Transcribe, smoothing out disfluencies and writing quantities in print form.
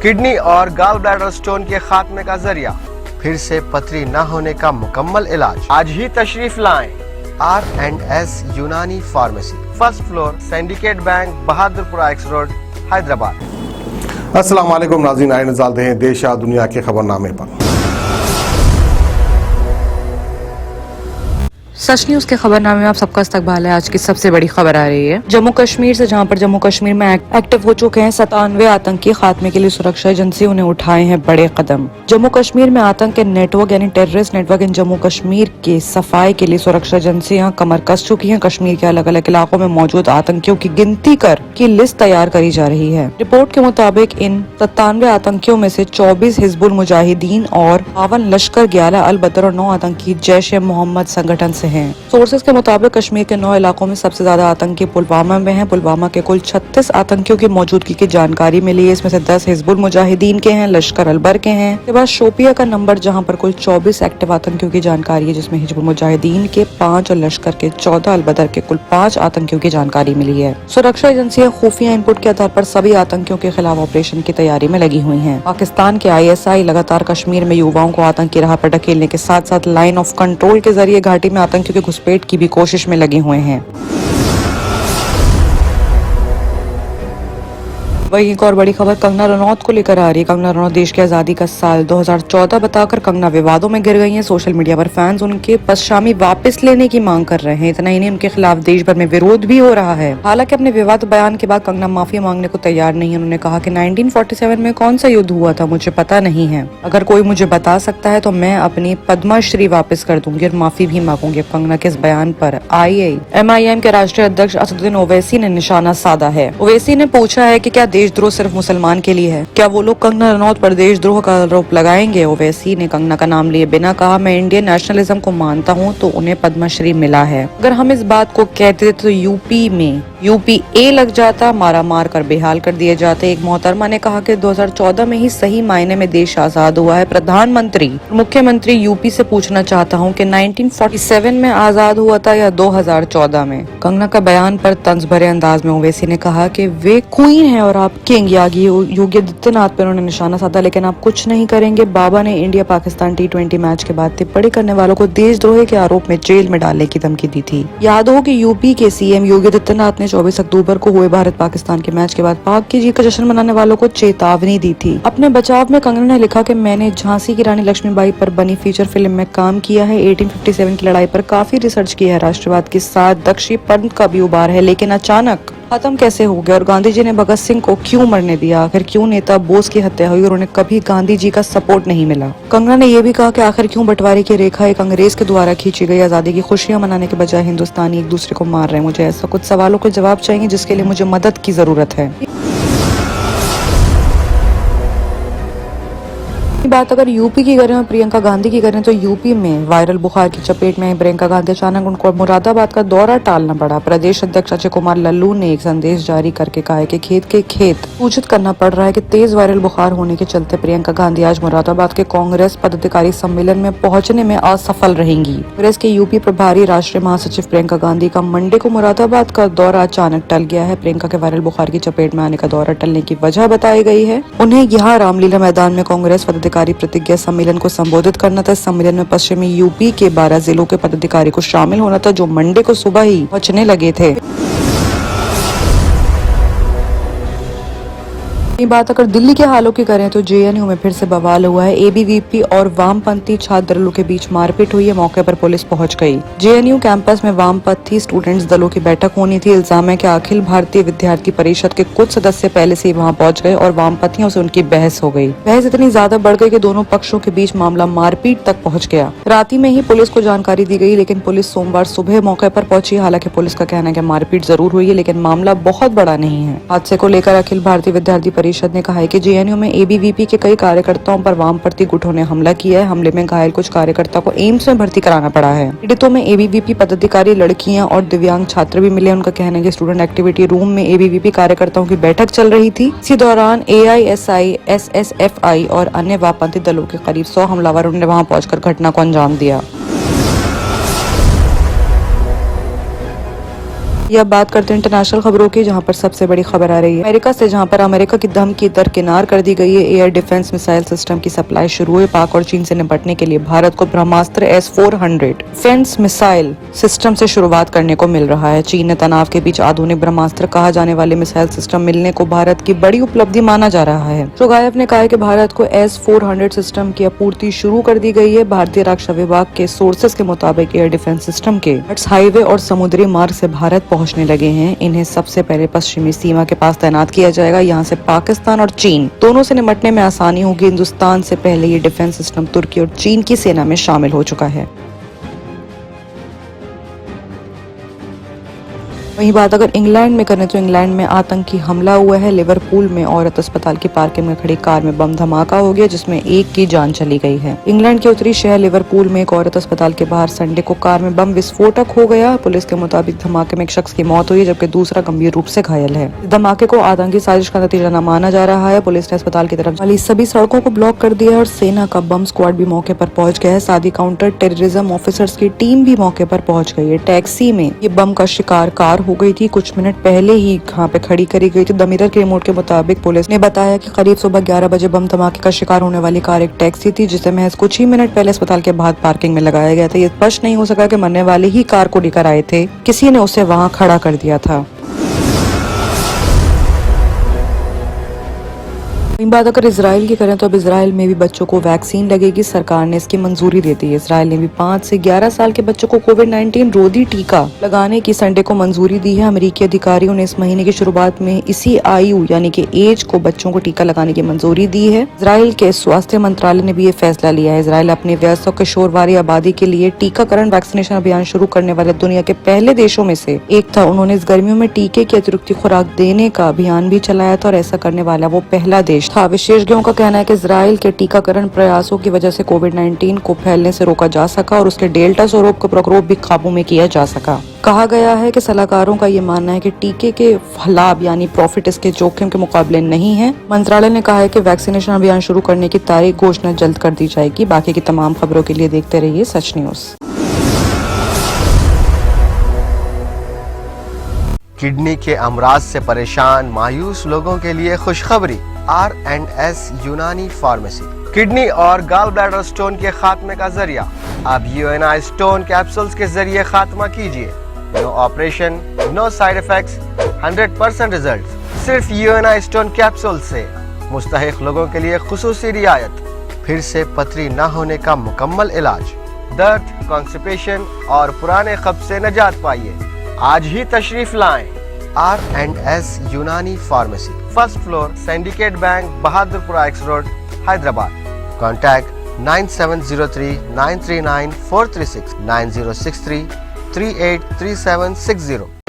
Kidney और gall bladder stone के खात्मे का जरिया, फिर से पथरी न होने का मुकम्मल इलाज। आज ही तशरीफ लाएं R&S यूनानी pharmacy, first floor, syndicate bank, Bahadurpura x road, Hyderabad. अस्सलाम वालेकुम नाज़रीन, आए नज़ारते हैं देश या दुनिया के खबरनामे पर। सच न्यूज के खबरनामे में आप सबका इस्तकबाल है। आज की सबसे बड़ी खबर आ रही है जम्मू कश्मीर से, जहां पर जम्मू कश्मीर में एक्टिव हो चुके हैं 97 आतंकी। खात्मे के लिए सुरक्षा एजेंसियों ने उठाए हैं बड़े कदम। जम्मू कश्मीर में आतंक के नेटवर्क यानी टेररिस्ट नेटवर्क इन जम्मू कश्मीर के सफाई के लिए सुरक्षा एजेंसियां कमर कस चुकी हैं। कश्मीर के अलग अलग इलाकों में मौजूद आतंकियों की गिनती कर की लिस्ट तैयार करी जा रही है। रिपोर्ट के मुताबिक इन 97 आतंकियों में से 24 हिजबुल मुजाहिदीन और 52 लश्कर 11 अल बदर और 9 आतंकी जैश ए मोहम्मद संगठन से हैं। सोर्सेज के मुताबिक कश्मीर के 9 इलाकों में सबसे ज्यादा आतंकी पुलवामा में हैं। पुलवामा के कुल 36 आतंकियों की मौजूदगी की जानकारी मिली है। इसमें से 10 हिजबुल मुजाहिदीन के हैं, लश्कर अलबर के हैं। इसके बाद शोपिया का नंबर, जहां पर कुल 24 एक्टिव आतंकियों की जानकारी है, जिसमें हिजबुल मुजाहिदीन के 5 और लश्कर के 14, अलबदर के कुल 5 आतंकियों की जानकारी मिली है। सुरक्षा एजेंसियां खुफिया इनपुट के आधार पर सभी आतंकियों के खिलाफ ऑपरेशन की तैयारी में लगी हुई है। पाकिस्तान के ISI लगातार कश्मीर में युवाओं को आतंकी राह पर ढकेलने के साथ साथ लाइन ऑफ कंट्रोल के जरिए घाटी में आतंकियों के घुसपैठ की भी कोशिश में लगे हुए हैं। वही एक और बड़ी खबर कंगना रनौत को लेकर आ रही है। कंगना रनौत देश की आजादी का साल 2014 बताकर कंगना विवादों में गिर गई हैं। सोशल मीडिया पर फैंस उनके पश्चामी वापस लेने की मांग कर रहे हैं। इतना ही नहीं, उनके खिलाफ देश भर में विरोध भी हो रहा है। हालांकि अपने विवाद बयान के बाद कंगना माफी मांगने को तैयार नहीं है। उन्होंने कहा कि 1947 में कौन सा युद्ध हुआ था मुझे पता नहीं है। अगर कोई मुझे बता सकता है तो मैं अपनी पद्मश्री वापस कर दूंगी और माफी भी मांगूंगी। कंगना के इस बयान पर MIM के राष्ट्रीय अध्यक्ष असदुद्दीन ओवैसी ने निशाना साधा है। ओवैसी ने पूछा है कि क्या देशद्रोह सिर्फ मुसलमान के लिए है? क्या वो लोग कंगना रनौत पर देशद्रोह का आरोप लगाएंगे? ओवैसी ने कंगना का नाम लिए बिना कहा, मैं इंडियन नेशनलिज्म को मानता हूं तो उन्हें पद्मश्री मिला है। अगर हम इस बात को कहते तो यूपी में UPA लग जाता, मारा मार कर बेहाल कर दिए जाते। एक मोहतरमा ने कहा कि 2014 में ही सही मायने में देश आजाद हुआ है। प्रधानमंत्री मुख्यमंत्री यूपी से पूछना चाहता हूं कि 1947 में आजाद हुआ था या 2014 में? कंगना का बयान पर तंज भरे अंदाज में ओवैसी ने कहा कि वे क्वीन है और आप किंग। योगी आदित्यनाथ पर उन्होंने निशाना साधा, लेकिन आप कुछ नहीं करेंगे। बाबा ने इंडिया पाकिस्तान T20 मैच के बाद टिप्पणी करने वालों को देशद्रोह के आरोप में जेल में डालने की धमकी दी थी। याद हो कि यूपी के CM योगी आदित्यनाथ ने 24 अक्टूबर को हुए भारत पाकिस्तान के मैच के बाद पाक की जीत का जश्न मनाने वालों को चेतावनी दी थी। अपने बचाव में कंगना ने लिखा कि मैंने झांसी की रानी लक्ष्मीबाई पर बनी फीचर फिल्म में काम किया है। 1857 की लड़ाई पर काफी रिसर्च किया है। राष्ट्रवाद के साथ दक्षिण पंथ का भी उबार है, लेकिन अचानक खत्म कैसे हो गया? और गांधी जी ने भगत सिंह को क्यों मरने दिया? आखिर क्यों नेता बोस की हत्या हुई और उन्हें कभी गांधी जी का सपोर्ट नहीं मिला? कंगना ने यह भी कहा कि आखिर क्यों बंटवारे की रेखा एक अंग्रेज के द्वारा खींची गई आजादी की खुशियां मनाने के बजाय हिंदुस्तानी एक दूसरे को मार रहे हैं? मुझे ऐसा कुछ सवालों के जवाब चाहिए जिसके लिए मुझे मदद की जरूरत है। बात अगर यूपी की करें और प्रियंका गांधी की करें तो यूपी में वायरल बुखार की चपेट में प्रियंका गांधी। अचानक उनको मुरादाबाद का दौरा टालना पड़ा। प्रदेश अध्यक्ष अजय कुमार लल्लू ने एक संदेश जारी करके कहा है कि खेत सूचित करना पड़ रहा है कि तेज वायरल बुखार होने के चलते प्रियंका गांधी आज मुरादाबाद के कांग्रेस पदाधिकारी सम्मेलन में पहुंचने में असफल रहेंगी। कांग्रेस के यूपी प्रभारी राष्ट्रीय महासचिव प्रियंका गांधी का मंडे को मुरादाबाद का दौरा अचानक टल गया है। प्रियंका के वायरल बुखार की चपेट में आने का दौरा टलने की वजह बताई गई है। उन्हें यहाँ रामलीला मैदान में कांग्रेस पदाधिकारी प्रतिज्ञा सम्मेलन को संबोधित करना था। सम्मेलन में पश्चिमी यूपी के 12 जिलों के पदाधिकारी को शामिल होना था, जो मंडे को सुबह ही पहुंचने लगे थे। बात अगर दिल्ली के हालों की करें तो JNU में फिर से बवाल हुआ है। ABVP और वामपंथी छात्र दलों के बीच मारपीट हुई है। मौके पर पुलिस पहुंच गई। JNU कैंपस में वामपंथी स्टूडेंट्स दलों की बैठक होनी थी। इल्जाम है कि अखिल भारतीय विद्यार्थी परिषद के कुछ सदस्य पहले से ही वहां पहुंच गए और वामपंथियों से उनकी बहस हो गई। बहस इतनी ज्यादा बढ़ गई कि दोनों पक्षों के बीच मामला मारपीट तक पहुँच गया। रात ही में ही पुलिस को जानकारी दी गई, लेकिन पुलिस सोमवार सुबह मौके पर पहुंची। हालांकि पुलिस का कहना है कि मारपीट जरूर हुई है, लेकिन मामला बहुत बड़ा नहीं है। हादसे को लेकर अखिल भारतीय विद्यार्थी परिषद ने कहा है कि JNU में ABVP के कई कार्यकर्ताओं पर वामपंथी गुटों ने हमला किया है। हमले में घायल कुछ कार्यकर्ताओं को एम्स में भर्ती कराना पड़ा है। पीड़ितों में ABVP पदाधिकारी, लड़कियां और दिव्यांग छात्र भी मिले। उनका कहना है कि स्टूडेंट एक्टिविटी रूम में ABVP कार्यकर्ताओं की बैठक चल रही थी। इसी दौरान AISI, SSFI और अन्य वामपंथी दलों के करीब 100 हमलावरों ने वहां पहुंचकर घटना को अंजाम दिया। ये अब बात करते हैं इंटरनेशनल खबरों की, जहां पर सबसे बड़ी खबर आ रही है अमेरिका से, जहां पर अमेरिका की धमकी दरकिनार कर दी गई है। एयर डिफेंस मिसाइल सिस्टम की सप्लाई शुरू हुई। पाक और चीन से निपटने के लिए भारत को ब्रह्मास्त्र S-400 डिफेंस मिसाइल सिस्टम से शुरुआत करने को मिल रहा है। चीन ने तनाव के बीच आधुनिक ब्रह्मास्त्र कहा जाने वाले मिसाइल सिस्टम मिलने को भारत की बड़ी उपलब्धि माना जा रहा है। शोगायफ ने कहा है कि भारत को S-400 सिस्टम की आपूर्ति शुरू कर दी गई है। भारतीय रक्षा विभाग के सोर्सेस के मुताबिक एयर डिफेंस सिस्टम के हाईवे और समुद्री मार्ग से भारत पहुंचने लगे हैं। इन्हें सबसे पहले पश्चिमी सीमा के पास तैनात किया जाएगा। यहां से पाकिस्तान और चीन दोनों से निपटने में आसानी होगी। हिंदुस्तान से पहले ये डिफेंस सिस्टम तुर्की और चीन की सेना में शामिल हो चुका है। वहीं बात अगर इंग्लैंड में करें तो इंग्लैंड में आतंकी हमला हुआ है। लिवरपूल में औरत अस्पताल की पार्किंग में खड़ी कार में बम धमाका हो गया, जिसमें एक की जान चली गई है। इंग्लैंड के उत्तरी शहर लिवरपूल में एक औरत अस्पताल के बाहर संडे को कार में बम विस्फोटक हो गया। पुलिस के मुताबिक धमाके में एक शख्स की मौत हुई, जबकि दूसरा गंभीर रूप से घायल है। धमाके को आतंकी साजिश का नतीजा न माना जा रहा है। पुलिस ने अस्पताल की तरफ वाली सभी सड़कों को ब्लॉक कर दिया है और सेना का बम स्क्वाड भी मौके पर पहुंच गया है। साथ ही काउंटर टेररिज्म ऑफिसर्स की टीम भी मौके पर पहुंच गई है। टैक्सी में ये बम का शिकार कार हो गई थी, कुछ मिनट पहले ही यहाँ पे खड़ी करी गई थी। द मिरर के रिपोर्ट के मुताबिक पुलिस ने बताया कि करीब सुबह 11 बजे बम धमाके का शिकार होने वाली कार एक टैक्सी थी, जिसे महज कुछ ही मिनट पहले अस्पताल के बाहर पार्किंग में लगाया गया था। ये स्पष्ट नहीं हो सका कि मरने वाले ही कार को लेकर आए थे, किसी ने उसे वहाँ खड़ा कर दिया था। वहीं बात अगर इजराइल की करें तो अब इजराइल में भी बच्चों को वैक्सीन लगेगी। सरकार ने इसकी मंजूरी दे दी है। इजराइल ने भी 5 से 11 साल के बच्चों को कोविड-19 रोधी टीका लगाने की संडे को मंजूरी दी है। अमेरिकी अधिकारियों ने इस महीने की शुरुआत में इसी आयु यानी कि एज को बच्चों को टीका लगाने की मंजूरी दी है। इजराइल के स्वास्थ्य मंत्रालय ने भी ये फैसला लिया है। इजराइल अपनी व्यस्त और किशोरवारी आबादी के लिए टीकाकरण वैक्सीनेशन अभियान शुरू करने वाले दुनिया के पहले देशों में से एक था। उन्होंने इस गर्मियों में टीके की अतिरिक्त खुराक देने का अभियान भी चलाया था और ऐसा करने वाला वो पहला देश था। विशेषज्ञों का कहना है कि इजराइल के टीकाकरण प्रयासों की वजह से कोविड-19 को फैलने से रोका जा सका और उसके डेल्टा स्वरूप का प्रकोप भी काबू में किया जा सका। कहा गया है कि सलाहकारों का ये मानना है कि टीके के लाभ यानी प्रॉफिट इसके जोखिम के मुकाबले नहीं है। मंत्रालय ने कहा है कि वैक्सीनेशन अभियान शुरू करने की तारीख घोषणा जल्द कर दी जाएगी। बाकी की तमाम खबरों के लिए देखते रहिए सच न्यूज। किडनी के अमराज से परेशान मायूस लोगों के लिए खुशखबरी। R&S यूनानी फार्मेसी किडनी और गॉल ब्लैडर स्टोन के खात्मे का जरिया। अब UNI स्टोन कैप्सूल्स के जरिए खात्मा कीजिए। No operation, no side effects, 100% result. सिर्फ UNI स्टोन कैप्सूल से मुस्तहिक लोगों के लिए खुसूसी रियायत। फिर से पथरी न होने का मुकम्मल इलाज। दर्द, कॉन्स्टिपेशन और पुराने कब्ज से निजात पाइए। आज ही तशरीफ लाएं। R&S यूनानी pharmacy, first floor, syndicate bank, Bahadurpura X road, Hyderabad. Contact 9703 939 436 9063 383760।